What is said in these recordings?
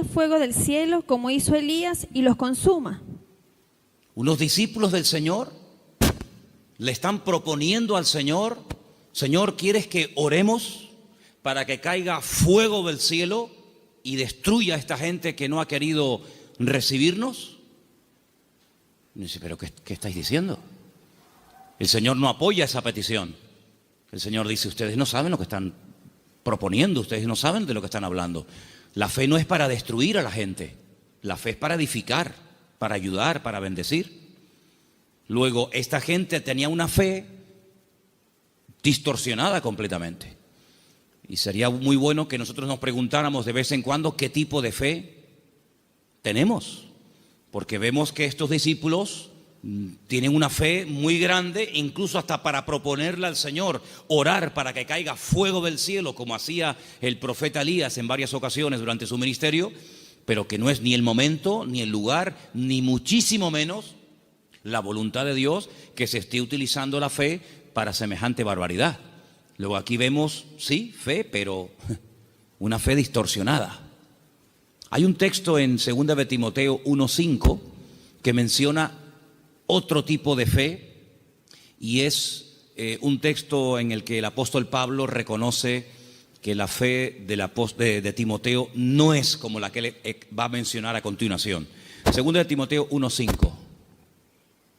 fuego del cielo como hizo Elías y los consuma. Unos discípulos del Señor le están proponiendo al Señor: Señor, ¿quieres que oremos para que caiga fuego del cielo y destruya a esta gente que no ha querido recibirnos? Y dice: ¿pero qué estáis diciendo? El Señor no apoya esa petición. El Señor dice: ustedes no saben lo que están proponiendo, ustedes no saben de lo que están hablando. La fe no es para destruir a la gente, la fe es para edificar, para ayudar, para bendecir. Luego, esta gente tenía una fe distorsionada completamente. Y sería muy bueno que nosotros nos preguntáramos de vez en cuando qué tipo de fe tenemos. Porque vemos que estos discípulos tienen una fe muy grande, incluso hasta para proponerle al Señor orar para que caiga fuego del cielo, como hacía el profeta Elías en varias ocasiones durante su ministerio, pero que no es ni el momento, ni el lugar, ni muchísimo menos la voluntad de Dios que se esté utilizando la fe para semejante barbaridad. Luego aquí vemos, sí, fe, pero una fe distorsionada. Hay un texto en 2 de Timoteo 1:5 que menciona otro tipo de fe, y es un texto en el que el apóstol Pablo reconoce que la fe de Timoteo no es como la que él va a mencionar a continuación. 2 de Timoteo 1:5.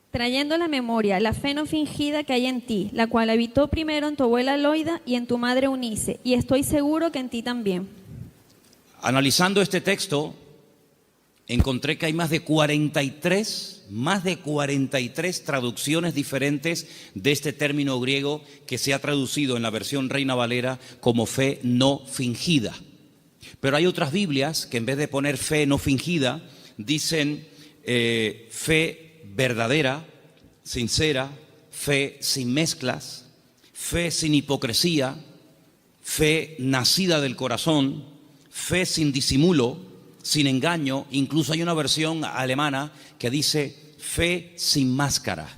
Trayendo a la memoria la fe no fingida que hay en ti, la cual habitó primero en tu abuela Loida y en tu madre Eunice, y estoy seguro que en ti también. Analizando este texto, encontré que hay más de 43 traducciones diferentes de este término griego que se ha traducido en la versión Reina Valera como fe no fingida. Pero hay otras Biblias que en vez de poner fe no fingida, dicen fe verdadera, sincera, fe sin mezclas, fe sin hipocresía, fe nacida del corazón, fe sin disimulo, sin engaño. Incluso hay una versión alemana que dice fe sin máscara.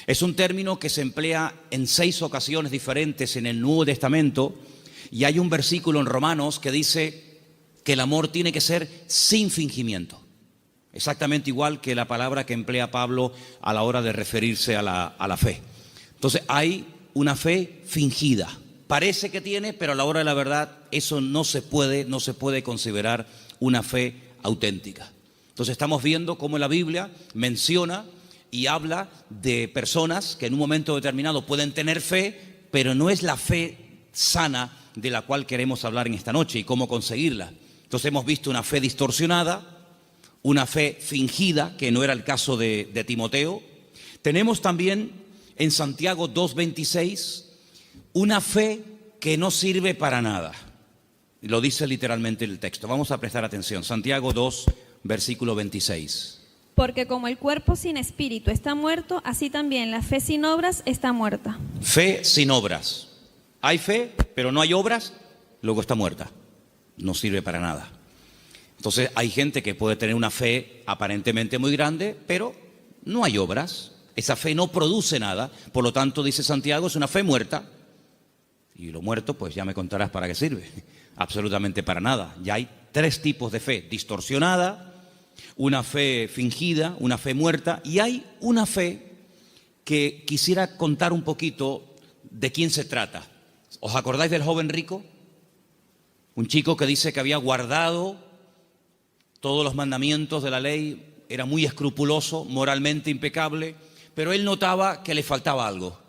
Es un término que se emplea en 6 ocasiones diferentes en el Nuevo Testamento, y hay un versículo en Romanos que dice que el amor tiene que ser sin fingimiento. Exactamente igual que la palabra que emplea Pablo a la hora de referirse a la fe. Entonces hay una fe fingida. Parece que tiene, pero a la hora de la verdad eso no se puede considerar una fe auténtica. Entonces estamos viendo cómo la Biblia menciona y habla de personas que en un momento determinado pueden tener fe, pero no es la fe sana de la cual queremos hablar en esta noche y cómo conseguirla. Entonces hemos visto una fe distorsionada, una fe fingida, que no era el caso de Timoteo. Tenemos también en Santiago 2:26 una fe que no sirve para nada. Lo dice literalmente el texto. Vamos a prestar atención. Santiago 2, versículo 26. Porque como el cuerpo sin espíritu está muerto, así también la fe sin obras está muerta. Fe sin obras. Hay fe, pero no hay obras, luego está muerta. No sirve para nada. Entonces hay gente que puede tener una fe aparentemente muy grande, pero no hay obras. Esa fe no produce nada. Por lo tanto, dice Santiago, es una fe muerta. Y lo muerto, pues ya me contarás para qué sirve. Absolutamente para nada. Ya hay 3 tipos de fe: distorsionada, una fe fingida, una fe muerta, y hay una fe que quisiera contar un poquito de quién se trata. ¿Os acordáis del joven rico? Un chico que dice que había guardado todos los mandamientos de la ley, era muy escrupuloso, moralmente impecable, pero él notaba que le faltaba algo.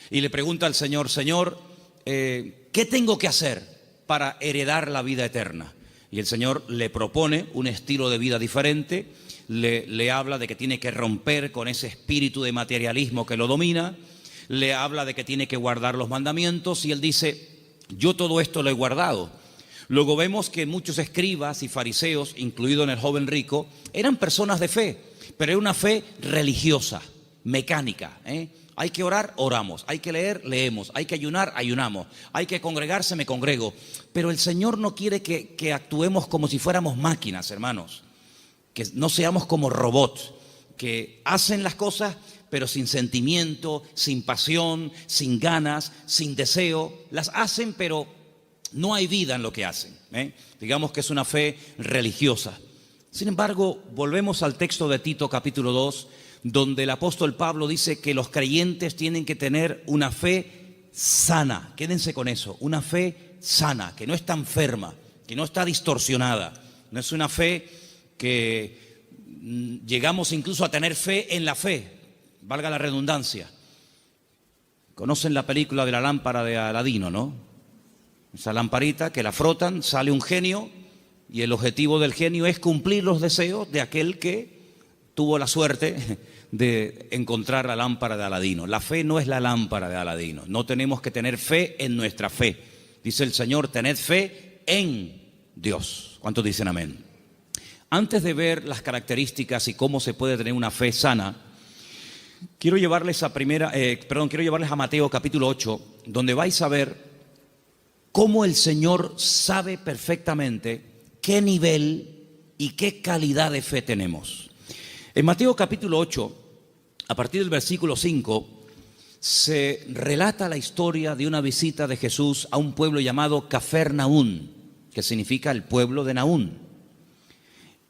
Y le pregunta al Señor: Señor, ¿qué tengo que hacer para heredar la vida eterna? Y el Señor le propone un estilo de vida diferente, le habla de que tiene que romper con ese espíritu de materialismo que lo domina, le habla de que tiene que guardar los mandamientos, y él dice: yo todo esto lo he guardado. Luego vemos que muchos escribas y fariseos, incluido en el joven rico, eran personas de fe, pero era una fe religiosa, mecánica. Hay que orar, oramos. Hay que leer, leemos. Hay que ayunar, ayunamos. Hay que congregarse, me congrego. Pero el Señor no quiere que actuemos como si fuéramos máquinas, hermanos. Que no seamos como robots, que hacen las cosas pero sin sentimiento, sin pasión, sin ganas, sin deseo. Las hacen, pero No hay vida en lo que hacen. Digamos que es una fe religiosa. Sin embargo, volvemos al texto de Tito capítulo 2, donde el apóstol Pablo dice que los creyentes tienen que tener una fe sana. Quédense con eso, una fe sana, que no está enferma, que no está distorsionada. No es una fe que llegamos incluso a tener fe en la fe, valga la redundancia. Conocen la película de la lámpara de Aladino, ¿no? Esa lamparita que la frotan, sale un genio y el objetivo del genio es cumplir los deseos de aquel que tuvo la suerte de encontrar la lámpara de Aladino. La fe no es la lámpara de Aladino. No tenemos que tener fe en nuestra fe. Dice el Señor, tened fe en Dios. ¿Cuántos dicen amén? Antes de ver las características y cómo se puede tener una fe sana, quiero llevarles a Mateo capítulo 8, donde vais a ver cómo el Señor sabe perfectamente qué nivel y qué calidad de fe tenemos. En Mateo capítulo 8, a partir del versículo 5, se relata la historia de una visita de Jesús a un pueblo llamado Cafarnaún, que significa el pueblo de Naún.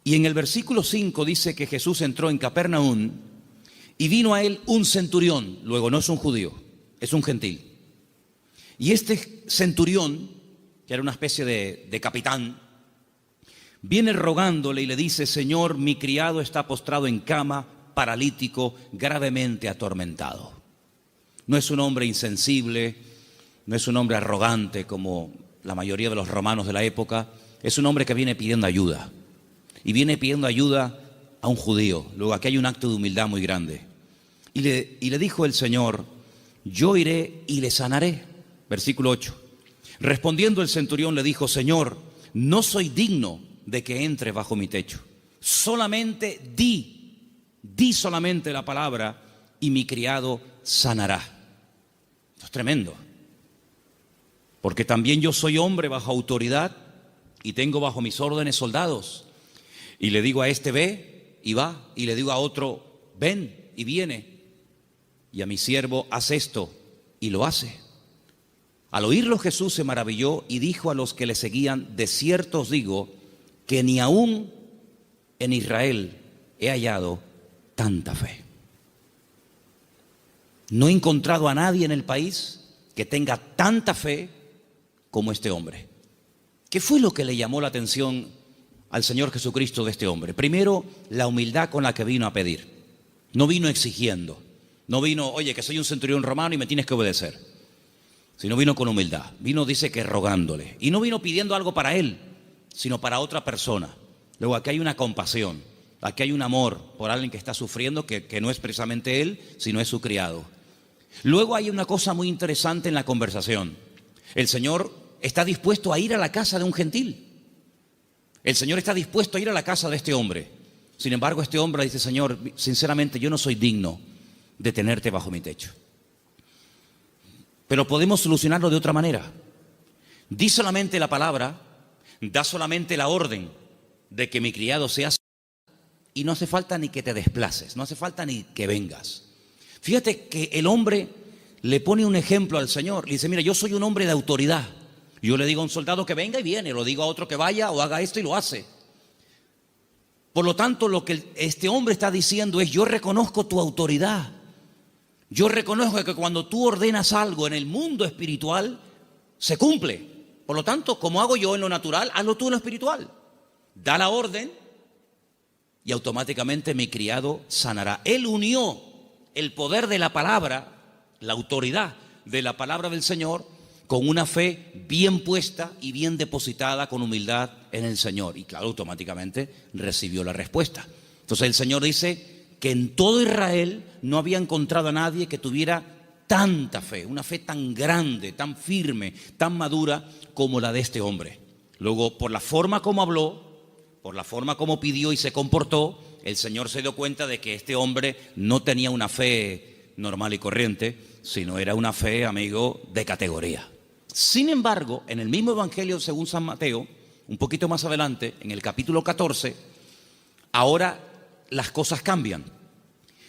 Y en el versículo 5 dice que Jesús entró en Cafarnaún y vino a él un centurión. Luego no es un judío, es un gentil. Y este centurión, que era una especie de capitán, viene rogándole y le dice: Señor, mi criado está postrado en cama, paralítico, gravemente atormentado. No es un hombre insensible, no es un hombre arrogante como la mayoría de los romanos de la época. Es un hombre que viene pidiendo ayuda. Y viene pidiendo ayuda a un judío. Luego aquí hay un acto de humildad muy grande. Y le dijo el Señor: yo iré y le sanaré. Versículo 8. Respondiendo el centurión le dijo: Señor, no soy digno de que entre bajo mi techo. Solamente di solamente la palabra y mi criado sanará. Esto es tremendo. Porque también yo soy hombre bajo autoridad y tengo bajo mis órdenes soldados. Y le digo a este: ve y va. Y le digo a otro: ven y viene. Y a mi siervo: haz esto, y lo hace. Al oírlo Jesús se maravilló y dijo a los que le seguían: de cierto os digo que ni aún en Israel he hallado tanta fe. No he encontrado a nadie en el país que tenga tanta fe como este hombre. ¿Qué fue lo que le llamó la atención al Señor Jesucristo de este hombre? Primero, la humildad con la que vino a pedir. No vino exigiendo. No vino: oye, que soy un centurión romano y me tienes que obedecer. Sino vino con humildad. Vino, dice, que rogándole. Y no vino pidiendo algo para él, sino para otra persona. Luego aquí hay una compasión. Aquí hay un amor por alguien que está sufriendo, que no es precisamente él, sino es su criado. Luego hay una cosa muy interesante en la conversación. El Señor está dispuesto a ir a la casa de un gentil. El Señor está dispuesto a ir a la casa de este hombre. Sin embargo, este hombre dice: Señor, sinceramente yo no soy digno de tenerte bajo mi techo. Pero podemos solucionarlo de otra manera. Di solamente la palabra, da solamente la orden de que mi criado sea sanado, y no hace falta ni que te desplaces, no hace falta ni que vengas. Fíjate que el hombre le pone un ejemplo al Señor. Le dice: mira, yo soy un hombre de autoridad. Yo le digo a un soldado que venga y viene, lo digo a otro que vaya o haga esto y lo hace. Por lo tanto, lo que este hombre está diciendo es: yo reconozco tu autoridad. Yo reconozco que cuando tú ordenas algo en el mundo espiritual, se cumple. Por lo tanto, como hago yo en lo natural, hazlo tú en lo espiritual. Da la orden y automáticamente mi criado sanará. Él unió el poder de la palabra, la autoridad de la palabra del Señor, con una fe bien puesta y bien depositada con humildad en el Señor. Y claro, automáticamente recibió la respuesta. Entonces el Señor dice que en todo Israel no había encontrado a nadie que tuviera tanta fe, una fe tan grande, tan firme, tan madura como la de este hombre. Luego, por la forma como habló, por la forma como pidió y se comportó, el Señor se dio cuenta de que este hombre no tenía una fe normal y corriente, sino era una fe, amigo, de categoría. Sin embargo, en el mismo Evangelio según San Mateo, un poquito más adelante, en el capítulo 14, ahora las cosas cambian.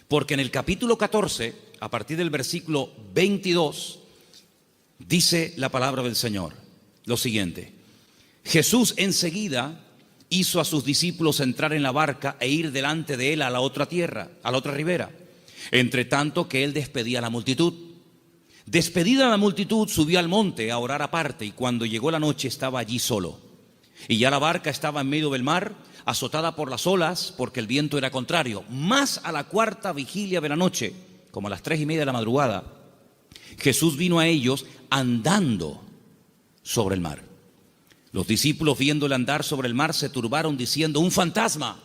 Porque en el capítulo 14, a partir del versículo 22, dice la palabra del Señor: lo siguiente: Jesús enseguida hizo a sus discípulos entrar en la barca e ir delante de él a la otra tierra, a la otra ribera, entre tanto que él despedía a la multitud. Despedida la multitud, subió al monte a orar aparte, y cuando llegó la noche estaba allí solo. Y ya la barca estaba en medio del mar, azotada por las olas, porque el viento era contrario. Más a la cuarta vigilia de la noche, como a las 3:30 de la madrugada, Jesús vino a ellos andando sobre el mar. Los discípulos, viéndole andar sobre el mar, se turbaron diciendo: ¡un fantasma!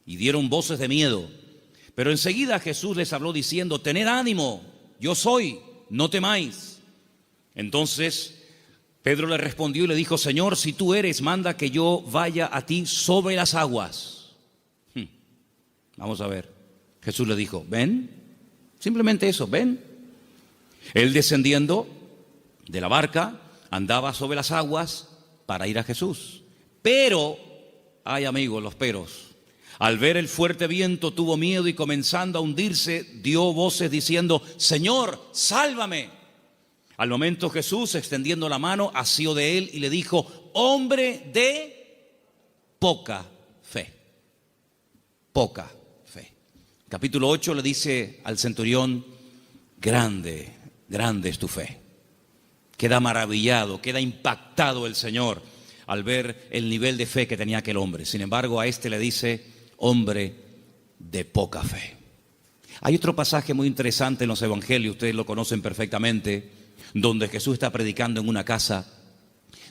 Y dieron voces de miedo. Pero enseguida Jesús les habló diciendo: tened ánimo, yo soy, no temáis. Entonces Pedro le respondió y le dijo: Señor, si tú eres, manda que yo vaya a ti sobre las aguas. Vamos a ver. Jesús le dijo: ven, simplemente eso, ven. Él, descendiendo de la barca, andaba sobre las aguas para ir a Jesús. Pero, ay amigos, los peros. Al ver el fuerte viento tuvo miedo y, comenzando a hundirse, dio voces diciendo: Señor, sálvame. Al momento Jesús, extendiendo la mano, asió de él y le dijo: hombre de poca fe. Poca fe. Capítulo 8 le dice al centurión: grande, grande es tu fe. Queda maravillado, queda impactado el Señor al ver el nivel de fe que tenía aquel hombre. Sin embargo, a este le dice: hombre de poca fe. Hay otro pasaje muy interesante en los evangelios, ustedes lo conocen perfectamente, donde Jesús está predicando en una casa.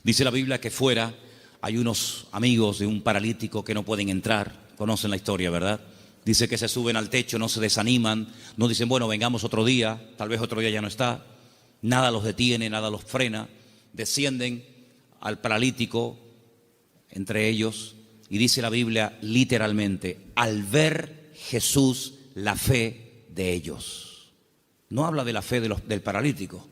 Dice la Biblia que fuera hay unos amigos de un paralítico que no pueden entrar. Conocen la historia, ¿verdad? Dice que se suben al techo, no se desaniman, no dicen: bueno, vengamos otro día, tal vez otro día ya no está. Nada los detiene, nada los frena. Descienden al paralítico entre ellos, y dice la Biblia literalmente: al ver Jesús la fe de ellos. No habla de la fe del paralítico.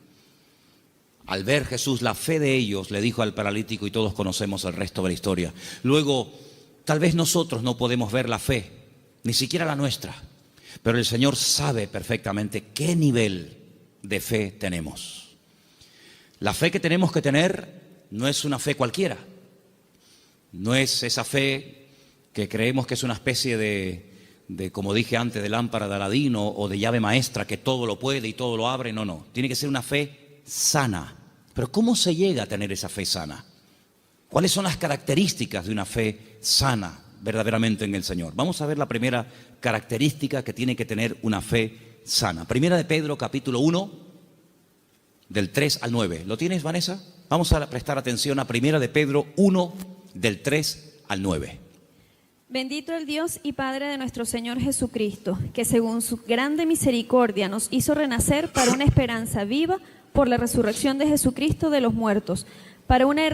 Al ver Jesús la fe de ellos, le dijo al paralítico, y todos conocemos el resto de la historia. Luego, tal vez nosotros no podemos ver la fe, ni siquiera la nuestra, pero el Señor sabe perfectamente qué nivel de fe tenemos. La fe que tenemos que tener no es una fe cualquiera. No es esa fe que creemos que es una especie de, como dije antes, de lámpara de Aladino o de llave maestra que todo lo puede y todo lo abre. No, no. Tiene que ser una fe sana. Pero ¿cómo se llega a tener esa fe sana? ¿Cuáles son las características de una fe sana verdaderamente en el Señor? Vamos a ver la primera característica que tiene que tener una fe sana. Primera de Pedro, capítulo 1, del 3 al 9. ¿Lo tienes, Vanessa? Vamos a prestar atención a Primera de Pedro 1, del 3 al 9. Bendito el Dios y Padre de nuestro Señor Jesucristo, que según su grande misericordia nos hizo renacer para una esperanza viva por la resurrección de Jesucristo de los muertos, para una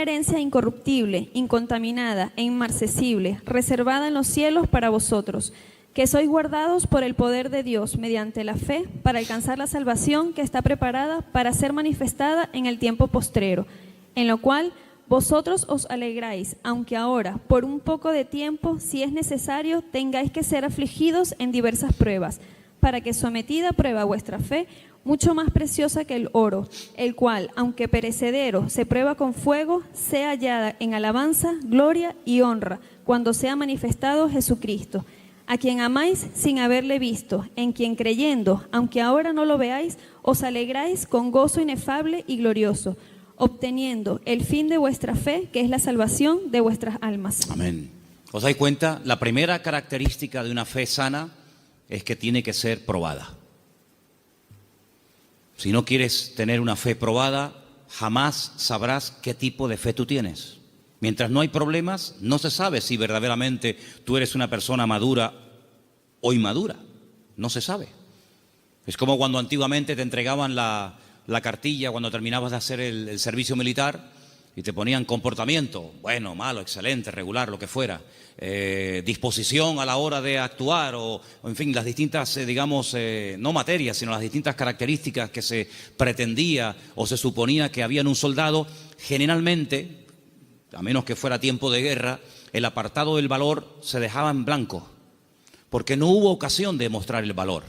herencia incorruptible, incontaminada e inmarcesible, reservada en los cielos para vosotros, que sois guardados por el poder de Dios mediante la fe para alcanzar la salvación que está preparada para ser manifestada en el tiempo postrero, en lo cual vosotros os alegráis, aunque ahora, por un poco de tiempo, si es necesario, tengáis que ser afligidos en diversas pruebas, para que sometida a prueba vuestra fe, mucho más preciosa que el oro, el cual, aunque perecedero, se prueba con fuego, sea hallada en alabanza, gloria y honra, cuando sea manifestado Jesucristo, a quien amáis sin haberle visto, en quien creyendo, aunque ahora no lo veáis, os alegráis con gozo inefable y glorioso, obteniendo el fin de vuestra fe, que es la salvación de vuestras almas. Amén. ¿Os dais cuenta? La primera característica de una fe sana es que tiene que ser probada. Si no quieres tener una fe probada, jamás sabrás qué tipo de fe tú tienes. Mientras no hay problemas, no se sabe si verdaderamente tú eres una persona madura o inmadura. No se sabe. Es como cuando antiguamente te entregaban la cartilla cuando terminabas de hacer el servicio militar y te ponían comportamiento, bueno, malo, excelente, regular, lo que fuera, disposición a la hora de actuar o en fin, las distintas, digamos, no materias, sino las distintas características que se pretendía o se suponía que había en un soldado. Generalmente, a menos que fuera tiempo de guerra, el apartado del valor se dejaba en blanco, porque no hubo ocasión de mostrar el valor.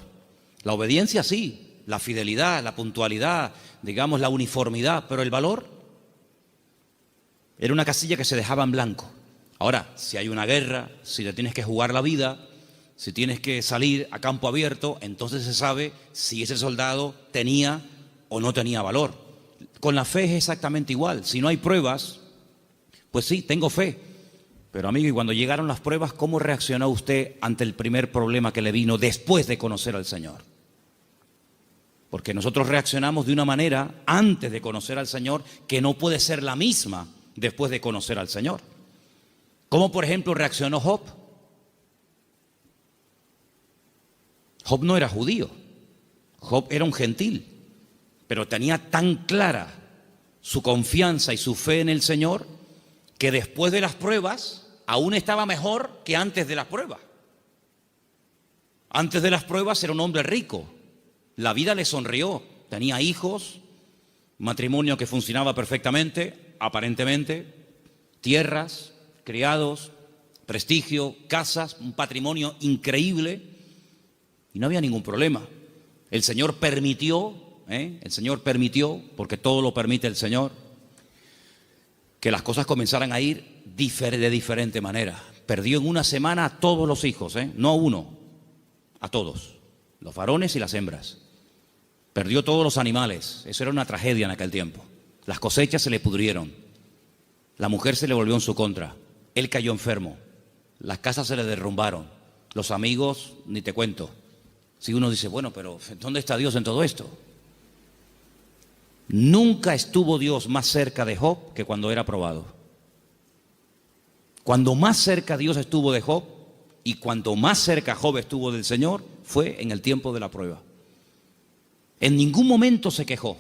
La obediencia sí, la fidelidad, la puntualidad, digamos la uniformidad, pero el valor Era una casilla que se dejaba en blanco. Ahora, si hay una guerra, si te tienes que jugar la vida, si tienes que salir a campo abierto, entonces se sabe si ese soldado tenía o no tenía valor. Con la fe es exactamente igual. Si no hay pruebas, pues sí, tengo fe. Pero amigo, y cuando llegaron las pruebas, ¿cómo reaccionó usted ante el primer problema que le vino después de conocer al Señor? Porque nosotros reaccionamos de una manera antes de conocer al Señor que no puede ser la misma después de conocer al Señor. ¿Cómo, por ejemplo, reaccionó Job? Job no era judío, Job era un gentil, pero tenía tan clara su confianza y su fe en el Señor que después de las pruebas aún estaba mejor que antes de las pruebas. Antes de las pruebas era un hombre rico, la vida le sonrió, tenía hijos, matrimonio que funcionaba perfectamente, aparentemente, tierras, criados, prestigio, casas, un patrimonio increíble y no había ningún problema. El Señor permitió, porque todo lo permite el Señor, que las cosas comenzaran a ir de diferente manera. Perdió en una semana a todos los hijos, no a uno, a todos, los varones y las hembras. Perdió todos los animales, eso era una tragedia en aquel tiempo. Las cosechas se le pudrieron, la mujer se le volvió en su contra, él cayó enfermo, las casas se le derrumbaron, los amigos, ni te cuento. Si uno dice, bueno, pero ¿dónde está Dios en todo esto? Nunca estuvo Dios más cerca de Job que cuando era probado. Cuando más cerca Dios estuvo de Job y cuando más cerca Job estuvo del Señor fue en el tiempo de la prueba. En ningún momento se quejó.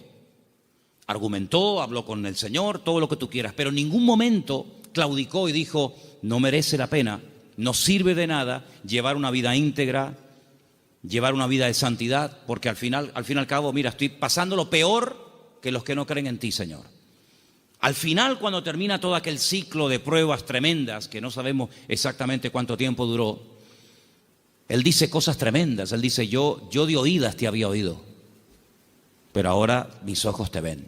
Argumentó, habló con el Señor, todo lo que tú quieras, pero en ningún momento claudicó y dijo, no merece la pena, no sirve de nada llevar una vida íntegra, llevar una vida de santidad, porque al fin y al cabo, mira, estoy pasando lo peor que los que no creen en ti, Señor. Al final, cuando termina todo aquel ciclo de pruebas tremendas, que no sabemos exactamente cuánto tiempo duró, él dice cosas tremendas. Él dice, yo de oídas te había oído, pero ahora mis ojos te ven.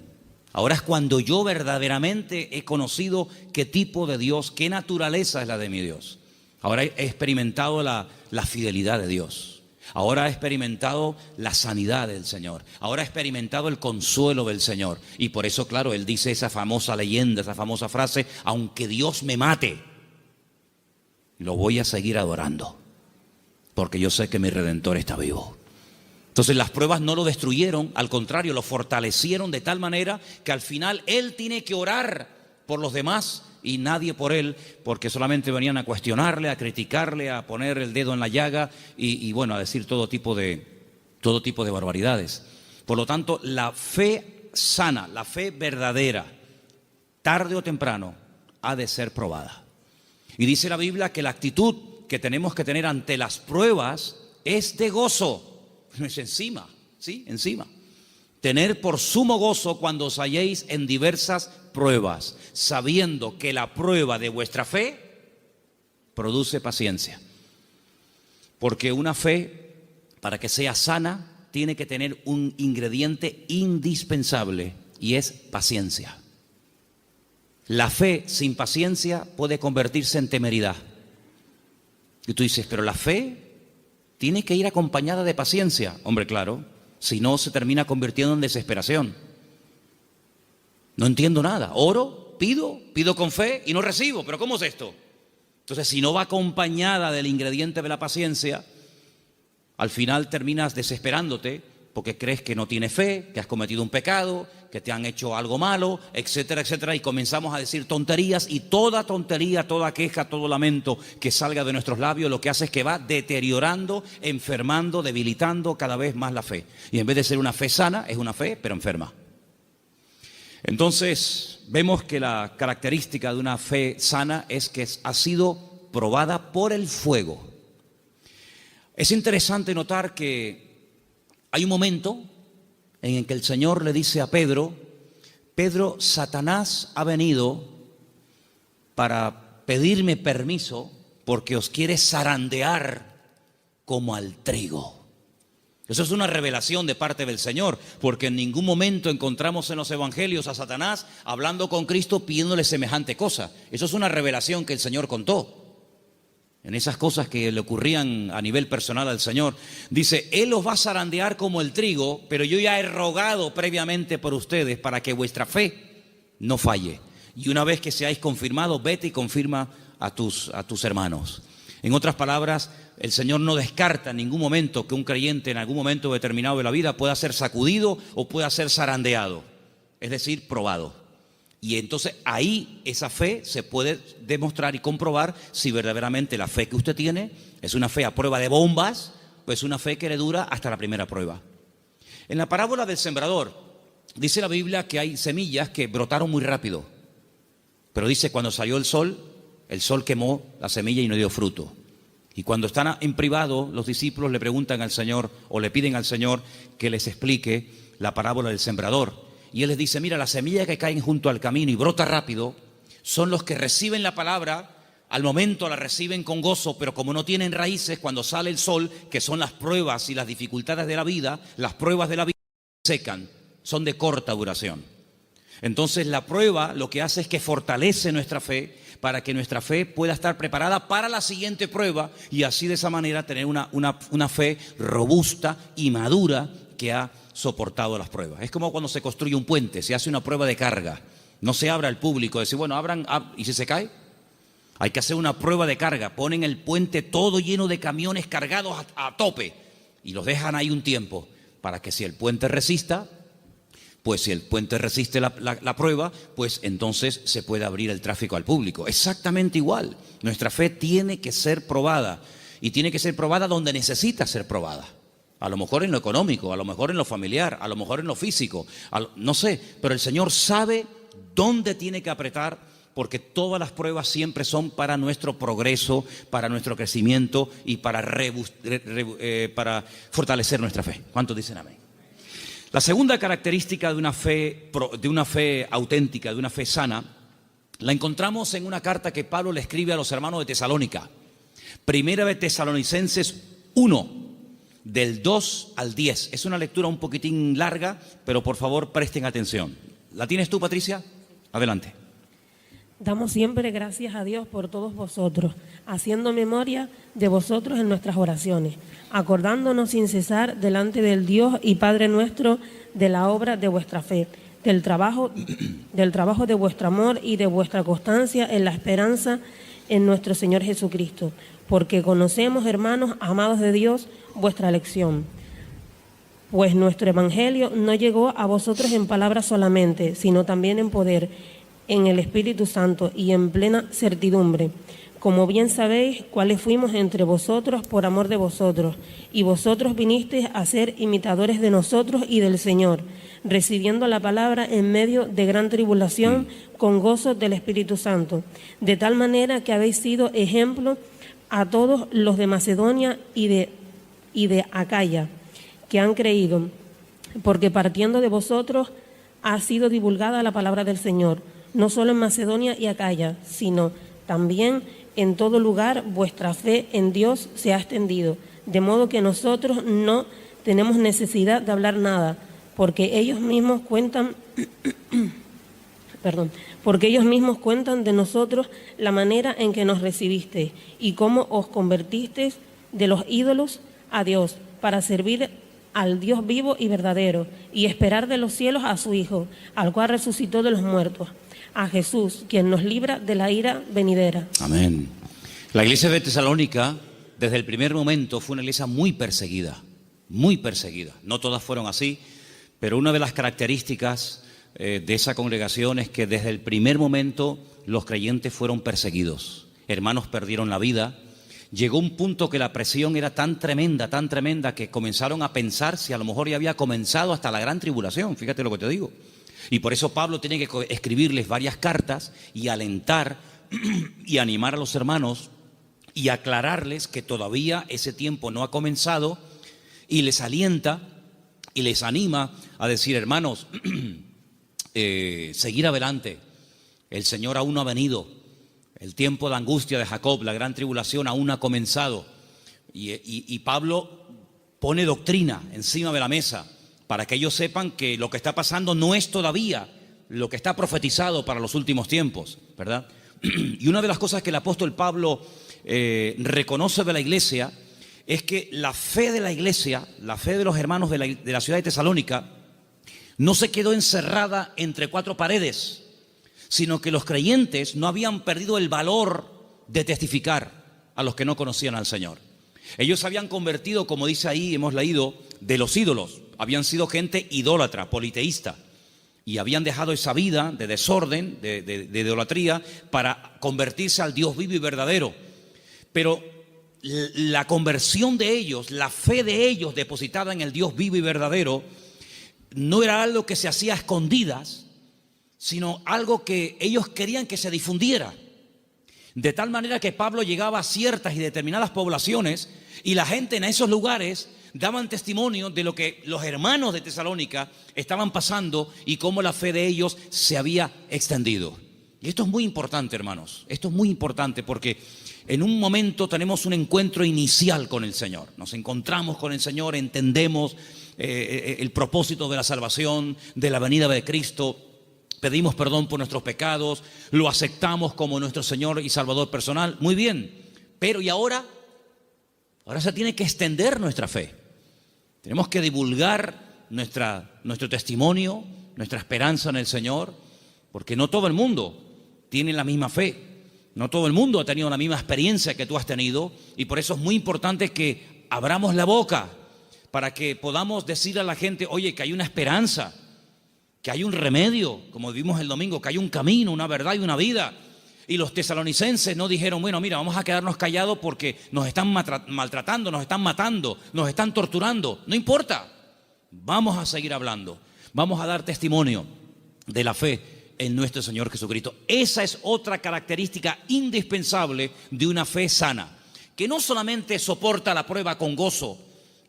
Ahora es cuando yo verdaderamente he conocido qué tipo de Dios, qué naturaleza es la de mi Dios. Ahora he experimentado la fidelidad de Dios. Ahora he experimentado la sanidad del Señor. Ahora he experimentado el consuelo del Señor. Y por eso, claro, él dice esa famosa leyenda, esa famosa frase, aunque Dios me mate, lo voy a seguir adorando, porque yo sé que mi Redentor está vivo. Entonces las pruebas no lo destruyeron, al contrario, lo fortalecieron de tal manera que al final él tiene que orar por los demás y nadie por él, porque solamente venían a cuestionarle, a criticarle, a poner el dedo en la llaga y bueno, a decir todo tipo de barbaridades. Por lo tanto, la fe sana, la fe verdadera, tarde o temprano, ha de ser probada. Y dice la Biblia que la actitud que tenemos que tener ante las pruebas es de gozo. No es encima, ¿sí? Encima. Tener por sumo gozo cuando os halléis en diversas pruebas, sabiendo que la prueba de vuestra fe produce paciencia. Porque una fe, para que sea sana, tiene que tener un ingrediente indispensable y es paciencia. La fe sin paciencia puede convertirse en temeridad. Y tú dices, pero la fe tiene que ir acompañada de paciencia. Hombre, claro, si no se termina convirtiendo en desesperación. No entiendo nada, oro, pido con fe y no recibo, pero ¿cómo es esto? Entonces, si no va acompañada del ingrediente de la paciencia, al final terminas desesperándote porque crees que no tienes fe, que has cometido un pecado, que te han hecho algo malo, etcétera, etcétera, y comenzamos a decir tonterías, y toda tontería, toda queja, todo lamento que salga de nuestros labios lo que hace es que va deteriorando, enfermando, debilitando cada vez más la fe. Y en vez de ser una fe sana, es una fe pero enferma. Entonces, vemos que la característica de una fe sana es que ha sido probada por el fuego. Es interesante notar que hay un momento en el que el Señor le dice a Pedro, Pedro, Satanás ha venido para pedirme permiso porque os quiere zarandear como al trigo. Eso es una revelación de parte del Señor, porque en ningún momento encontramos en los evangelios a Satanás hablando con Cristo pidiéndole semejante cosa. Eso es una revelación que el Señor contó. En esas cosas que le ocurrían a nivel personal al Señor, dice: Él los va a zarandear como el trigo, pero yo ya he rogado previamente por ustedes para que vuestra fe no falle. Y una vez que seáis confirmados, vete y confirma a tus hermanos. En otras palabras, el Señor no descarta en ningún momento que un creyente en algún momento determinado de la vida pueda ser sacudido o pueda ser zarandeado, es decir, probado. Y entonces ahí esa fe se puede demostrar y comprobar si verdaderamente la fe que usted tiene es una fe a prueba de bombas, pues una fe que le dura hasta la primera prueba. En la parábola del sembrador, dice la Biblia que hay semillas que brotaron muy rápido, pero dice cuando salió el sol quemó la semilla y no dio fruto. Y cuando están en privado, los discípulos le preguntan al Señor o le piden al Señor que les explique la parábola del sembrador. Y Él les dice: mira, las semillas que caen junto al camino y brota rápido son los que reciben la palabra, al momento la reciben con gozo, pero como no tienen raíces, cuando sale el sol, que son las pruebas y las dificultades de la vida, las pruebas de la vida secan, son de corta duración. Entonces la prueba lo que hace es que fortalece nuestra fe para que nuestra fe pueda estar preparada para la siguiente prueba y así de esa manera tener una fe robusta y madura que ha soportado las pruebas. Es como cuando se construye un puente, se hace una prueba de carga. No se abre al público, decir, bueno, abran, ¿y si se cae? Hay que hacer una prueba de carga. Ponen el puente todo lleno de camiones cargados a tope y los dejan ahí un tiempo para que si el puente resista, pues si el puente resiste la prueba, pues entonces se puede abrir el tráfico al público. Exactamente igual. Nuestra fe tiene que ser probada y tiene que ser probada donde necesita ser probada. A lo mejor en lo económico, a lo mejor en lo familiar, a lo mejor en lo físico, no sé, pero el Señor sabe dónde tiene que apretar, porque todas las pruebas siempre son para nuestro progreso, para nuestro crecimiento y para fortalecer nuestra fe. ¿Cuántos dicen amén? La segunda característica de una fe auténtica, de una fe sana, la encontramos en una carta que Pablo le escribe a los hermanos de Tesalónica. Primera de Tesalonicenses 1. Del 2 al 10. Es una lectura un poquitín larga, pero por favor presten atención. ¿La tienes tú, Patricia? Adelante. Damos siempre gracias a Dios por todos vosotros, haciendo memoria de vosotros en nuestras oraciones, acordándonos sin cesar delante del Dios y Padre nuestro de la obra de vuestra fe, del trabajo de vuestro amor y de vuestra constancia en la esperanza en nuestro Señor Jesucristo, porque conocemos, hermanos amados de Dios, vuestra elección. Pues nuestro evangelio no llegó a vosotros en palabras solamente, sino también en poder, en el Espíritu Santo y en plena certidumbre. Como bien sabéis, cuáles fuimos entre vosotros por amor de vosotros, y vosotros vinisteis a ser imitadores de nosotros y del Señor, recibiendo la palabra en medio de gran tribulación con gozo del Espíritu Santo, de tal manera que habéis sido ejemplo a todos los de Macedonia y de Acaya, que han creído, porque partiendo de vosotros ha sido divulgada la palabra del Señor, no solo en Macedonia y Acaya, sino también en todo lugar vuestra fe en Dios se ha extendido, de modo que nosotros no tenemos necesidad de hablar nada, porque ellos mismos cuentan de nosotros la manera en que nos recibisteis y cómo os convertisteis de los ídolos a Dios, para servir al Dios vivo y verdadero, y esperar de los cielos a su Hijo, al cual resucitó de los muertos, a Jesús, quien nos libra de la ira venidera. Amén. La iglesia de Tesalónica, desde el primer momento, fue una iglesia muy perseguida, muy perseguida. No todas fueron así, pero una de las características de esa congregación es que desde el primer momento los creyentes fueron perseguidos. Hermanos perdieron la vida. Llegó un punto que la presión era tan tremenda, que comenzaron a pensar si a lo mejor ya había comenzado hasta la gran tribulación. Fíjate lo que te digo. Y por eso Pablo tiene que escribirles varias cartas y alentar y animar a los hermanos y aclararles que todavía ese tiempo no ha comenzado, y les alienta y les anima a decir: hermanos, seguir adelante. El Señor aún no ha venido. El tiempo de angustia de Jacob, la gran tribulación, aún no ha comenzado. Y Pablo pone doctrina encima de la mesa para que ellos sepan que lo que está pasando no es todavía lo que está profetizado para los últimos tiempos, ¿verdad? Y una de las cosas que el apóstol Pablo reconoce de la iglesia es que la fe de la iglesia, la fe de los hermanos de la ciudad de Tesalónica, no se quedó encerrada entre cuatro paredes, sino que los creyentes no habían perdido el valor de testificar a los que no conocían al Señor. Ellos se habían convertido, como dice ahí, hemos leído, de los ídolos. Habían sido gente idólatra, politeísta, y habían dejado esa vida de desorden, de idolatría, para convertirse al Dios vivo y verdadero. Pero la conversión de ellos, la fe de ellos depositada en el Dios vivo y verdadero, no era algo que se hacía a escondidas, sino algo que ellos querían que se difundiera. De tal manera que Pablo llegaba a ciertas y determinadas poblaciones y la gente en esos lugares daban testimonio de lo que los hermanos de Tesalónica estaban pasando y cómo la fe de ellos se había extendido. Y esto es muy importante, hermanos. Esto es muy importante porque en un momento tenemos un encuentro inicial con el Señor. Nos encontramos con el Señor, entendemos el propósito de la salvación, de la venida de Cristo. Pedimos perdón por nuestros pecados, lo aceptamos como nuestro Señor y Salvador personal. Muy bien, pero ¿y ahora? Ahora se tiene que extender nuestra fe. Tenemos que divulgar nuestro testimonio, nuestra esperanza en el Señor, porque no todo el mundo tiene la misma fe. No todo el mundo ha tenido la misma experiencia que tú has tenido, y por eso es muy importante que abramos la boca para que podamos decir a la gente, oye, que hay una esperanza, que hay un remedio, como vimos el domingo, que hay un camino, una verdad y una vida. Y los tesalonicenses no dijeron, bueno, mira, vamos a quedarnos callados porque nos están maltratando, nos están matando, nos están torturando. No importa, vamos a seguir hablando, vamos a dar testimonio de la fe en nuestro Señor Jesucristo. Esa es otra característica indispensable de una fe sana, que no solamente soporta la prueba con gozo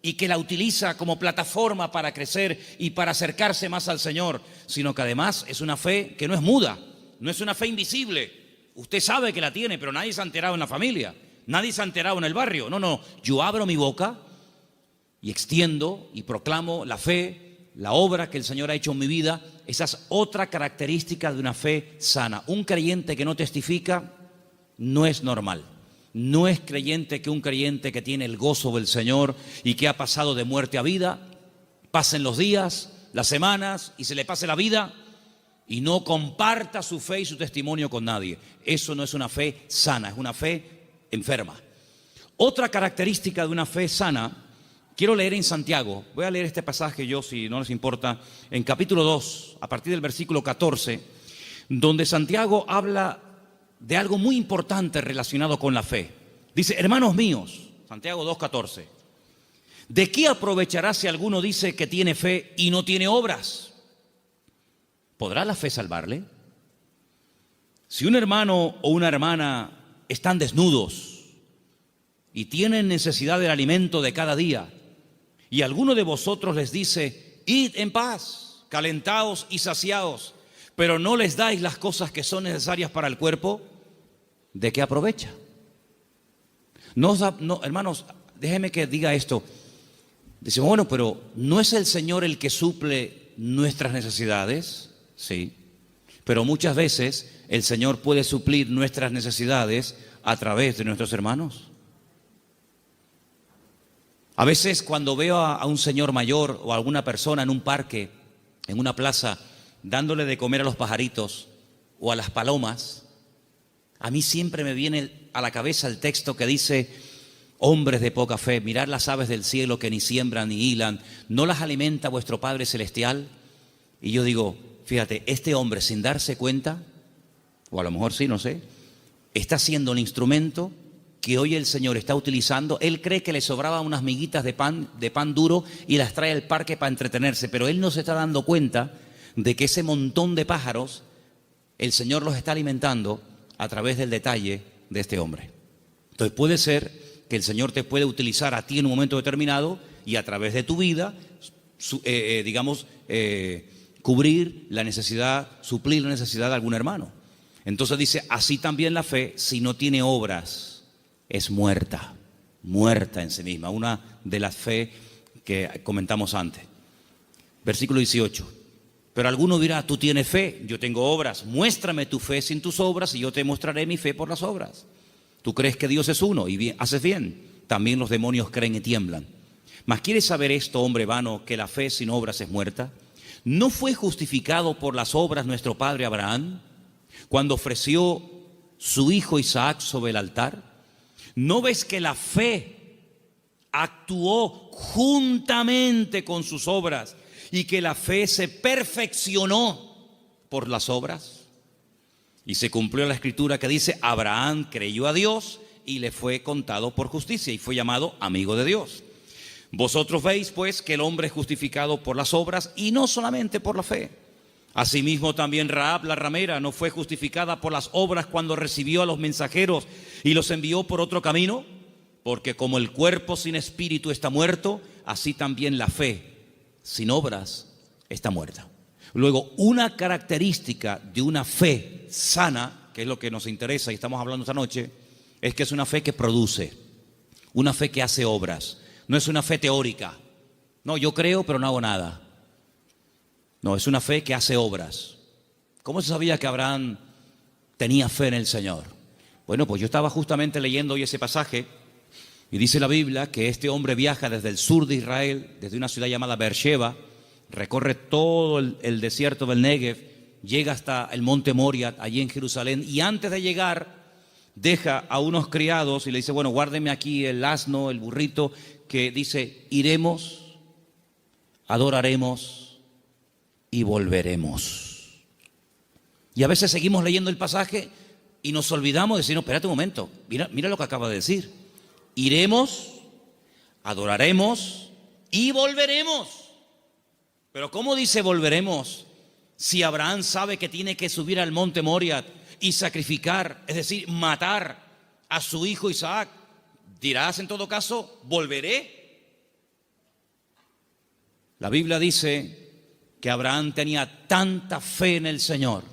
y que la utiliza como plataforma para crecer y para acercarse más al Señor, sino que además es una fe que no es muda, no es una fe invisible. Usted sabe que la tiene, pero nadie se ha enterado en la familia, nadie se ha enterado en el barrio. No, yo abro mi boca y extiendo y proclamo la fe, la obra que el Señor ha hecho en mi vida. Esa es otra característica de una fe sana. Un creyente que no testifica no es normal. No es creyente que un creyente que tiene el gozo del Señor y que ha pasado de muerte a vida, pasen los días, las semanas y se le pase la vida y no comparta su fe y su testimonio con nadie. Eso no es una fe sana, es una fe enferma. Otra característica de una fe sana, quiero leer en Santiago, voy a leer este pasaje yo, si no les importa, en capítulo 2, a partir del versículo 14, donde Santiago habla de algo muy importante relacionado con la fe. Dice, hermanos míos, Santiago 2:14, ¿de qué aprovechará si alguno dice que tiene fe y no tiene obras? ¿Podrá la fe salvarle? Si un hermano o una hermana están desnudos y tienen necesidad del alimento de cada día, y alguno de vosotros les dice, id en paz, calentaos y saciaos, pero no les dais las cosas que son necesarias para el cuerpo, ¿de qué aprovecha? No, hermanos, déjenme que diga esto. Decimos, bueno, pero ¿no es el Señor el que suple nuestras necesidades? Sí, pero muchas veces el Señor puede suplir nuestras necesidades a través de nuestros hermanos. A veces cuando veo a un señor mayor o a alguna persona en un parque, en una plaza, dándole de comer a los pajaritos o a las palomas, a mí siempre me viene a la cabeza el texto que dice, hombres de poca fe, mirad las aves del cielo que ni siembran ni hilan, ¿no las alimenta vuestro Padre Celestial? Y yo digo, fíjate, este hombre sin darse cuenta, o a lo mejor sí, no sé, está siendo un instrumento que hoy el Señor está utilizando. Él cree que le sobraban unas miguitas de pan duro y las trae al parque para entretenerse, pero él no se está dando cuenta de que ese montón de pájaros, el Señor los está alimentando a través del detalle de este hombre. Entonces puede ser que el Señor te puede utilizar a ti en un momento determinado y a través de tu vida, cubrir la necesidad, suplir la necesidad de algún hermano. Entonces dice, así también la fe, si no tiene obras, es muerta en sí misma. Una de las fe que comentamos antes. Versículo 18. Pero alguno dirá, tú tienes fe, yo tengo obras. Muéstrame tu fe sin tus obras y yo te mostraré mi fe por las obras. Tú crees que Dios es uno y bien, haces bien. También los demonios creen y tiemblan. Mas ¿quieres saber esto, hombre vano, que la fe sin obras es muerta? ¿No fue justificado por las obras nuestro padre Abraham cuando ofreció su hijo Isaac sobre el altar? ¿No ves que la fe actuó juntamente con sus obras y que la fe se perfeccionó por las obras? Y se cumplió la escritura que dice, Abraham creyó a Dios y le fue contado por justicia y fue llamado amigo de Dios. Vosotros veis pues que el hombre es justificado por las obras y no solamente por la fe. Asimismo también Rahab la ramera no fue justificada por las obras cuando recibió a los mensajeros y los envió por otro camino, porque como el cuerpo sin espíritu está muerto, así también la fe sin obras está muerta. Luego, una característica de una fe sana, que es lo que nos interesa y estamos hablando esta noche, es que es una fe que produce, una fe que hace obras. No es una fe teórica. No, yo creo pero no hago nada. No, es una fe que hace obras. ¿Cómo se sabía que Abraham tenía fe en el Señor? Bueno, pues yo estaba justamente leyendo hoy ese pasaje y dice la Biblia que este hombre viaja desde el sur de Israel, desde una ciudad llamada Beersheba, recorre todo el desierto del Negev, llega hasta el monte Moria, allí en Jerusalén, y antes de llegar deja a unos criados y le dice, bueno, guárdeme aquí el asno, el burrito, que dice, iremos, adoraremos y volveremos. Y a veces seguimos leyendo el pasaje y nos olvidamos de decir, no, espérate un momento, mira lo que acaba de decir. Iremos, adoraremos y volveremos. Pero ¿cómo dice volveremos si Abraham sabe que tiene que subir al monte Moria y sacrificar, es decir, matar a su hijo Isaac? Dirás en todo caso, volveré. La Biblia dice que Abraham tenía tanta fe en el Señor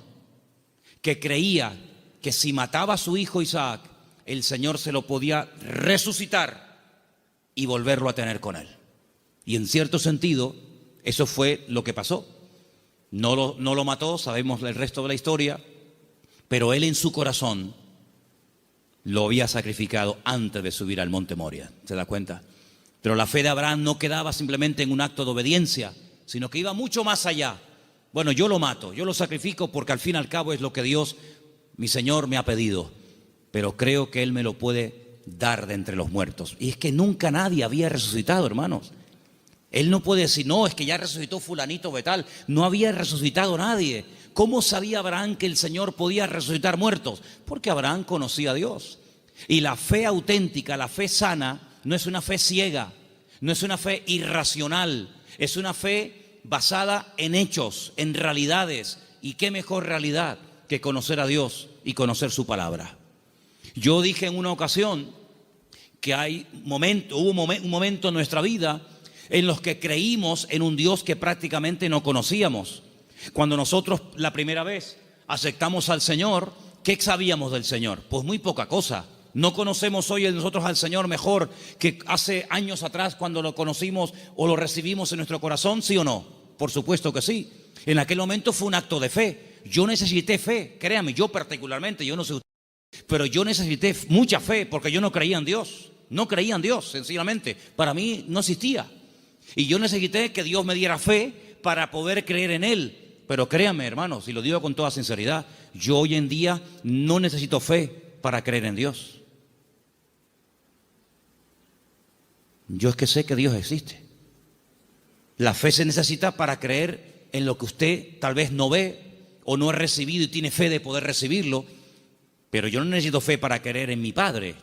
que creía que si mataba a su hijo Isaac, el Señor se lo podía resucitar y volverlo a tener con él. Y en cierto sentido, eso fue lo que pasó. No lo mató, sabemos el resto de la historia, pero él en su corazón lo había sacrificado antes de subir al monte Moria. ¿Se da cuenta? Pero la fe de Abraham no quedaba simplemente en un acto de obediencia, sino que iba mucho más allá. Bueno, yo lo mato, yo lo sacrifico porque al fin y al cabo es lo que Dios, mi Señor, me ha pedido. Pero creo que Él me lo puede dar de entre los muertos. Y es que nunca nadie había resucitado, hermanos. Él no puede decir, no, es que ya resucitó fulanito de tal. No había resucitado nadie. ¿Cómo sabía Abraham que el Señor podía resucitar muertos? Porque Abraham conocía a Dios. Y la fe auténtica, la fe sana, no es una fe ciega, no es una fe irracional, es una fe basada en hechos, en realidades. ¿Y qué mejor realidad que conocer a Dios y conocer su palabra? Yo dije en una ocasión que hubo un momento en nuestra vida en los que creímos en un Dios que prácticamente no conocíamos. Cuando nosotros la primera vez aceptamos al Señor, ¿qué sabíamos del Señor? Pues muy poca cosa. No conocemos hoy nosotros al Señor mejor que hace años atrás cuando lo conocimos o lo recibimos en nuestro corazón, ¿sí o no? Por supuesto que sí. En aquel momento fue un acto de fe. Yo necesité fe, créame, yo particularmente, yo no sé usted, pero yo necesité mucha fe porque yo no creía en Dios. No creía en Dios, sencillamente. Para mí no existía. Y yo necesité que Dios me diera fe para poder creer en Él. Pero créanme, hermanos, y lo digo con toda sinceridad, yo hoy en día no necesito fe para creer en Dios. Yo es que sé que Dios existe. La fe se necesita para creer en lo que usted tal vez no ve o no ha recibido y tiene fe de poder recibirlo. Pero yo no necesito fe para creer en mi Padre.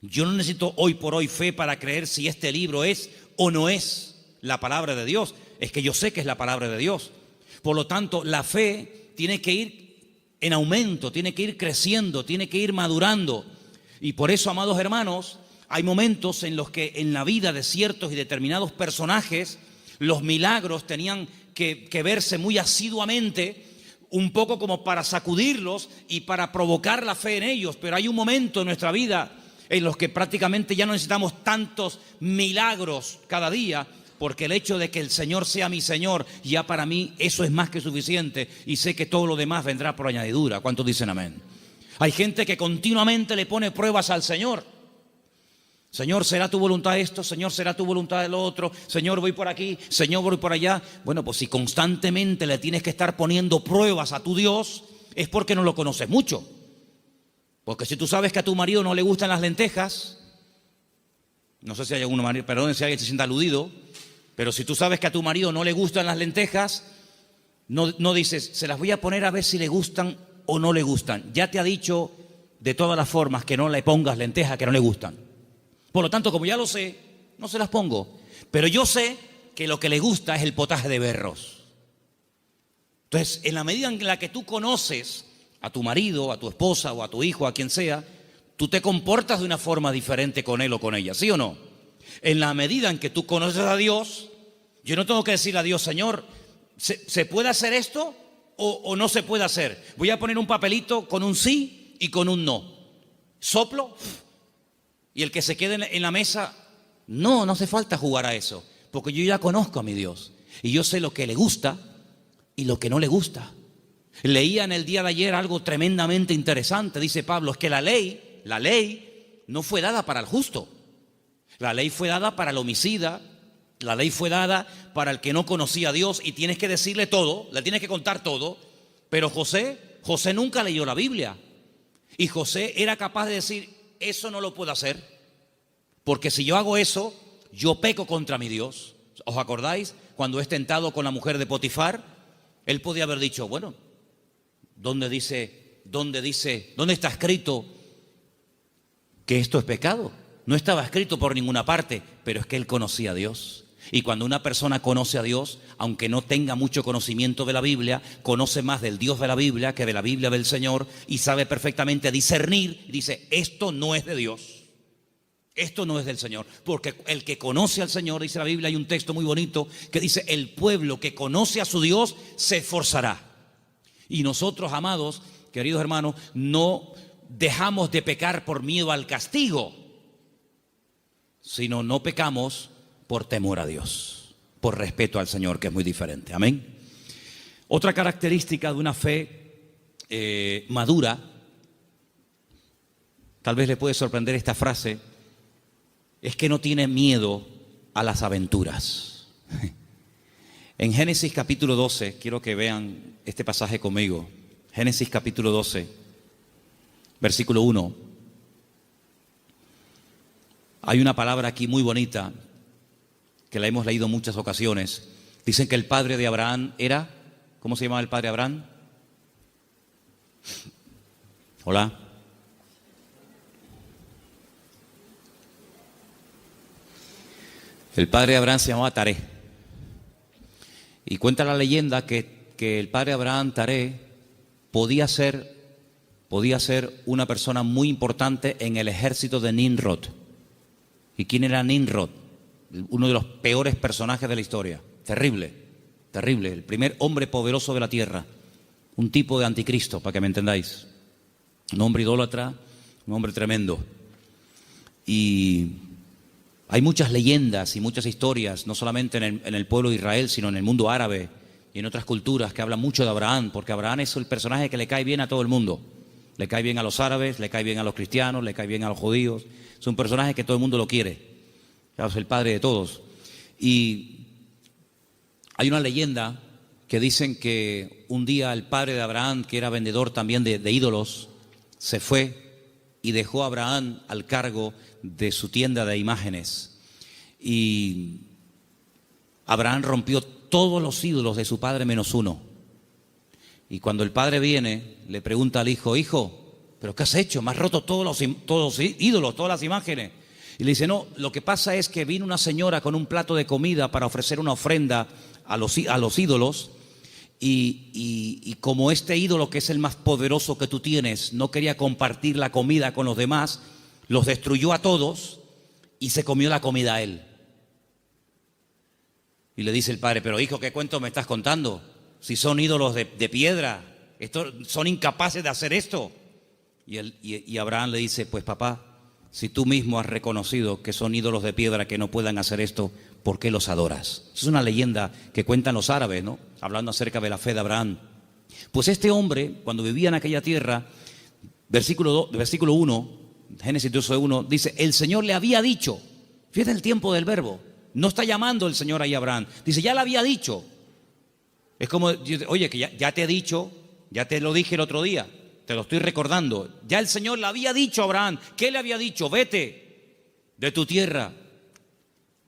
Yo no necesito hoy por hoy fe para creer si este libro es o no es la palabra de Dios. Es que yo sé que es la palabra de Dios. Por lo tanto, la fe tiene que ir en aumento, tiene que ir creciendo, tiene que ir madurando. Y por eso, amados hermanos, hay momentos en los que en la vida de ciertos y determinados personajes los milagros tenían que verse muy asiduamente, un poco como para sacudirlos y para provocar la fe en ellos. Pero hay un momento en nuestra vida en los que prácticamente ya no necesitamos tantos milagros cada día, porque el hecho de que el Señor sea mi Señor, ya para mí eso es más que suficiente y sé que todo lo demás vendrá por añadidura. ¿Cuántos dicen amén? Hay gente que continuamente le pone pruebas al Señor. Señor, ¿será tu voluntad esto? Señor, ¿será tu voluntad lo otro? Señor, voy por aquí, Señor, voy por allá. Bueno, pues si constantemente le tienes que estar poniendo pruebas a tu Dios, es porque no lo conoces mucho. Porque si tú sabes que a tu marido no le gustan las lentejas, no sé si hay algún marido, perdón si alguien se sienta aludido, pero si tú sabes que a tu marido no le gustan las lentejas, no dices, se las voy a poner a ver si le gustan o no le gustan. Ya te ha dicho de todas las formas que no le pongas lentejas que no le gustan. Por lo tanto, como ya lo sé, no se las pongo. Pero yo sé que lo que le gusta es el potaje de berros. Entonces, en la medida en la que tú conoces a tu marido, a tu esposa o a tu hijo, a quien sea, tú te comportas de una forma diferente con él o con ella, ¿sí o no? En la medida en que tú conoces a Dios, yo no tengo que decirle a Dios, Señor, ¿se puede hacer esto o no se puede hacer? Voy a poner un papelito con un sí y con un no. Soplo y el que se quede en la mesa, no hace falta jugar a eso, porque yo ya conozco a mi Dios y yo sé lo que le gusta y lo que no le gusta. Leía en el día de ayer algo tremendamente interesante. Dice Pablo, es que la ley no fue dada para el justo. La ley fue dada para el homicida. La ley fue dada para el que no conocía a Dios y tienes que decirle todo, le tienes que contar todo. Pero José nunca leyó la Biblia. Y José era capaz de decir, eso no lo puedo hacer, porque si yo hago eso, yo peco contra mi Dios. ¿Os acordáis? Cuando es tentado con la mujer de Potifar, él podía haber dicho, bueno, ¿dónde está escrito que esto es pecado? No estaba escrito por ninguna parte, pero es que él conocía a Dios. Y cuando una persona conoce a Dios, aunque no tenga mucho conocimiento de la Biblia, conoce más del Dios de la Biblia que de la Biblia del Señor y sabe perfectamente discernir y dice, esto no es de Dios, esto no es del Señor. Porque el que conoce al Señor, dice la Biblia, hay un texto muy bonito que dice, el pueblo que conoce a su Dios se esforzará. Y nosotros, amados, queridos hermanos, no dejamos de pecar por miedo al castigo, sino no pecamos por temor a Dios, por respeto al Señor, que es muy diferente. Amén. Otra característica de una fe madura, tal vez le puede sorprender esta frase, es que no tiene miedo a las aventuras. En Génesis capítulo 12, quiero que vean este pasaje conmigo. Génesis capítulo 12, versículo 1. Hay una palabra aquí muy bonita que la hemos leído en muchas ocasiones. Dicen que el padre de Abraham era, ¿cómo se llamaba el padre de Abraham? Hola. El padre de Abraham se llamaba Taré. Y cuenta la leyenda que el padre de Abraham, Taré, podía ser una persona muy importante en el ejército de Nimrod. ¿Y quién era Nimrod? Uno de los peores personajes de la historia. Terrible, terrible. El primer hombre poderoso de la tierra. Un tipo de anticristo, para que me entendáis. Un hombre idólatra, un hombre tremendo. Y hay muchas leyendas y muchas historias, no solamente en el pueblo de Israel, sino en el mundo árabe y en otras culturas que hablan mucho de Abraham, porque Abraham es el personaje que le cae bien a todo el mundo. Le cae bien a los árabes, le cae bien a los cristianos, le cae bien a los judíos. Es un personaje que todo el mundo lo quiere. Es el padre de todos. Y hay una leyenda que dicen que un día el padre de Abraham, que era vendedor también de ídolos, se fue y dejó a Abraham al cargo de su tienda de imágenes. Y Abraham rompió todos los ídolos de su padre menos uno. Y cuando el padre viene, le pregunta al hijo, hijo, ¿pero qué has hecho? Me has roto todos los ídolos, todas las imágenes. Y le dice, no, lo que pasa es que vino una señora con un plato de comida para ofrecer una ofrenda a los ídolos y como este ídolo, que es el más poderoso que tú tienes, no quería compartir la comida con los demás, los destruyó a todos y se comió la comida a él. Y le dice el padre, pero hijo, ¿qué cuento me estás contando? Si son ídolos de piedra, son incapaces de hacer esto. Y Abraham le dice, pues papá, Si tú mismo has reconocido que son ídolos de piedra que no puedan hacer esto, ¿por qué los adoras? Es una leyenda que cuentan los árabes, ¿no? Hablando acerca de la fe de Abraham. Pues este hombre, cuando vivía en aquella tierra, versículo 1, Génesis 12:1, dice, el Señor le había dicho, fíjate el tiempo del verbo, no está llamando el Señor ahí a Abraham, dice, ya le había dicho. Es como, oye, que ya te he dicho, ya te lo dije el otro día, te lo estoy recordando. Ya el Señor le había dicho a Abraham. ¿Qué le había dicho? Vete de tu tierra,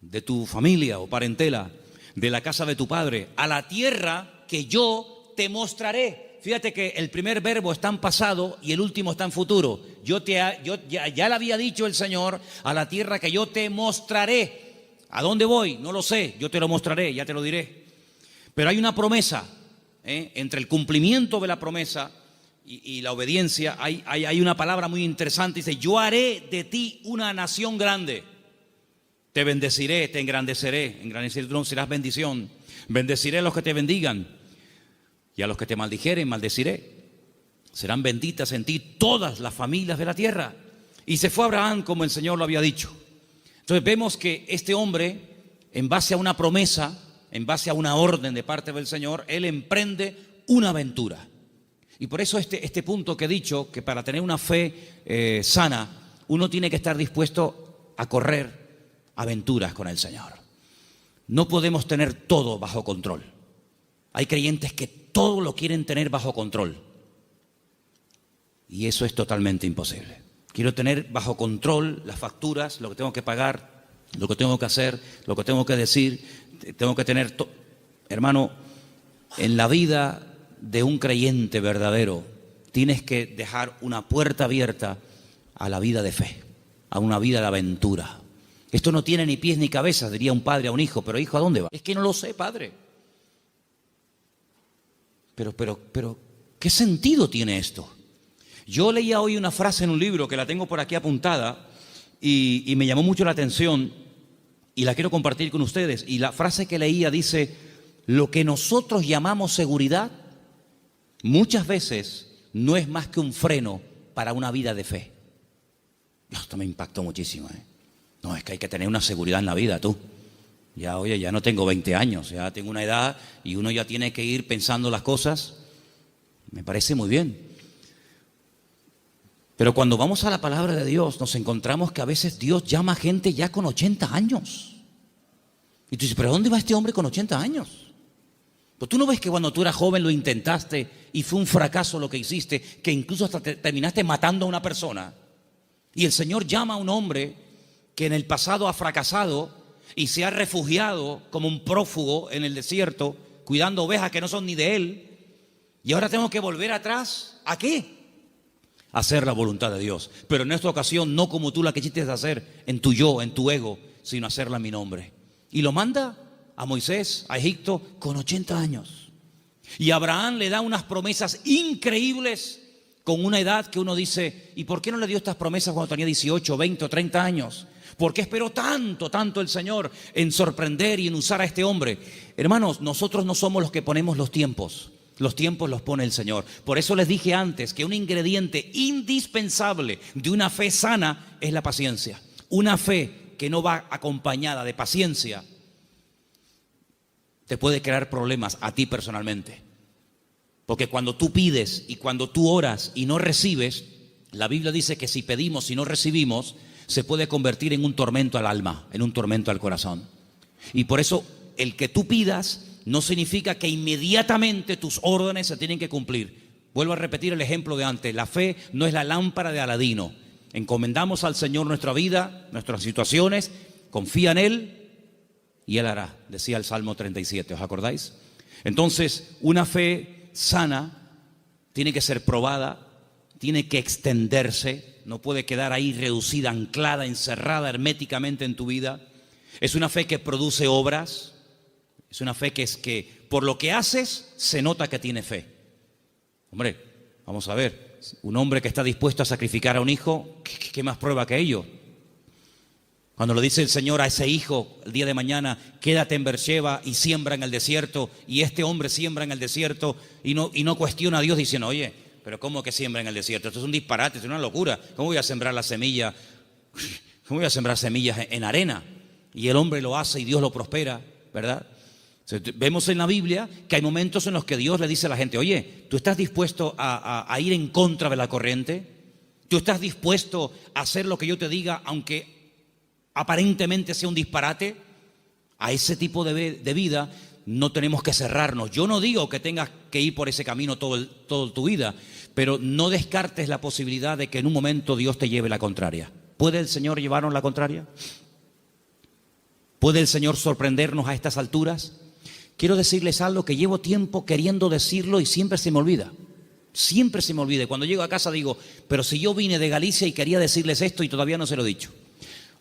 de tu familia o parentela, de la casa de tu padre, a la tierra que yo te mostraré. Fíjate que el primer verbo está en pasado y el último está en futuro. Ya le había dicho el Señor, a la tierra que yo te mostraré. ¿A dónde voy? No lo sé, yo te lo mostraré, ya te lo diré. Pero hay una promesa, entre el cumplimiento de la promesa y la obediencia, hay una palabra muy interesante, dice, yo haré de ti una nación grande, te bendeciré, te engrandeceré tú serás bendición, bendeciré a los que te bendigan y a los que te maldijeren, maldeciré, serán benditas en ti todas las familias de la tierra. Y se fue Abraham como el Señor lo había dicho. Entonces vemos que este hombre, en base a una promesa, en base a una orden de parte del Señor, él emprende una aventura. Y por eso este punto que he dicho, que para tener una fe sana, uno tiene que estar dispuesto a correr aventuras con el Señor. No podemos tener todo bajo control. Hay creyentes que todo lo quieren tener bajo control. Y eso es totalmente imposible. Quiero tener bajo control las facturas, lo que tengo que pagar, lo que tengo que hacer, lo que tengo que decir. Tengo que tener, hermano, en la vida de un creyente verdadero, tienes que dejar una puerta abierta a la vida de fe, a una vida de aventura. Esto no tiene ni pies ni cabeza, diría un padre a un hijo, pero hijo, ¿a dónde va? Es que no lo sé, padre. Pero, ¿qué sentido tiene esto? Yo leía hoy una frase en un libro que la tengo por aquí apuntada y me llamó mucho la atención y la quiero compartir con ustedes. Y la frase que leía dice, lo que nosotros llamamos seguridad muchas veces no es más que un freno para una vida de fe. Esto me impactó muchísimo. No, es que hay que tener una seguridad en la vida, tú. Ya, oye, ya no tengo 20 años, ya tengo una edad y uno ya tiene que ir pensando las cosas. Me parece muy bien. Pero cuando vamos a la palabra de Dios, nos encontramos que a veces Dios llama a gente ya con 80 años. Y tú dices, ¿pero dónde va este hombre con 80 años? Pues tú no ves que cuando tú eras joven lo intentaste y fue un fracaso lo que hiciste, que incluso hasta terminaste matando a una persona. Y el Señor llama a un hombre que en el pasado ha fracasado y se ha refugiado como un prófugo en el desierto, cuidando ovejas que no son ni de él. Y ahora tengo que volver atrás. ¿A qué? Hacer la voluntad de Dios. Pero en esta ocasión no como tú la que quisiste hacer, en tu yo, en tu ego, sino hacerla en mi nombre. Y lo manda a Moisés, a Egipto, con 80 años. Y Abraham le da unas promesas increíbles con una edad que uno dice, ¿y por qué no le dio estas promesas cuando tenía 18, 20 o 30 años? ¿Por qué esperó tanto el Señor en sorprender y en usar a este hombre? Hermanos, nosotros no somos los que ponemos los tiempos. Los tiempos los pone el Señor. Por eso les dije antes que un ingrediente indispensable de una fe sana es la paciencia. Una fe que no va acompañada de paciencia te puede crear problemas a ti personalmente. Porque cuando tú pides y cuando tú oras y no recibes, la Biblia dice que si pedimos y no recibimos, se puede convertir en un tormento al alma, en un tormento al corazón. Y por eso el que tú pidas no significa que inmediatamente tus órdenes se tienen que cumplir. Vuelvo a repetir el ejemplo de antes. La fe no es la lámpara de Aladino. Encomendamos al Señor nuestra vida, nuestras situaciones, confía en Él y Él hará, decía el Salmo 37, ¿os acordáis? Entonces, una fe sana tiene que ser probada, tiene que extenderse, no puede quedar ahí reducida, anclada, encerrada herméticamente en tu vida. Es una fe que produce obras. Es una fe que es que por lo que haces se nota que tiene fe. Hombre, vamos a ver, un hombre que está dispuesto a sacrificar a un hijo, ¿qué más prueba que ello? Cuando le dice el Señor a ese hijo el día de mañana, quédate en Beersheba y siembra en el desierto, y este hombre siembra en el desierto y no cuestiona a Dios diciendo, oye, pero ¿cómo que siembra en el desierto? Esto es un disparate, es una locura. ¿Cómo voy a sembrar la semilla ¿Cómo voy a sembrar semillas en arena? Y el hombre lo hace y Dios lo prospera, ¿verdad? Vemos en la Biblia que hay momentos en los que Dios le dice a la gente, oye, ¿tú estás dispuesto a ir en contra de la corriente? ¿Tú estás dispuesto a hacer lo que yo te diga, aunque aparentemente sea un disparate? A ese tipo de vida no tenemos que cerrarnos. Yo no digo que tengas que ir por ese camino toda tu vida, pero no descartes la posibilidad de que en un momento Dios te lleve la contraria. ¿Puede el Señor llevarnos la contraria? ¿Puede el Señor sorprendernos a estas alturas? Quiero decirles algo que llevo tiempo queriendo decirlo y siempre se me olvida. Siempre se me olvida. Cuando llego a casa digo, pero si yo vine de Galicia y quería decirles esto y todavía no se lo he dicho.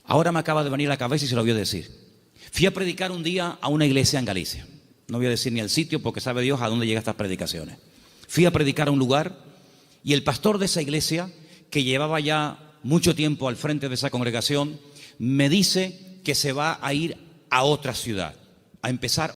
Ahora me acaba de venir a la cabeza y se lo voy a decir. Fui a predicar un día a una iglesia en Galicia. No voy a decir ni el sitio porque sabe Dios a dónde llegan estas predicaciones. Fui a predicar a un lugar y el pastor de esa iglesia, que llevaba ya mucho tiempo al frente de esa congregación, me dice que se va a ir a otra ciudad, a empezar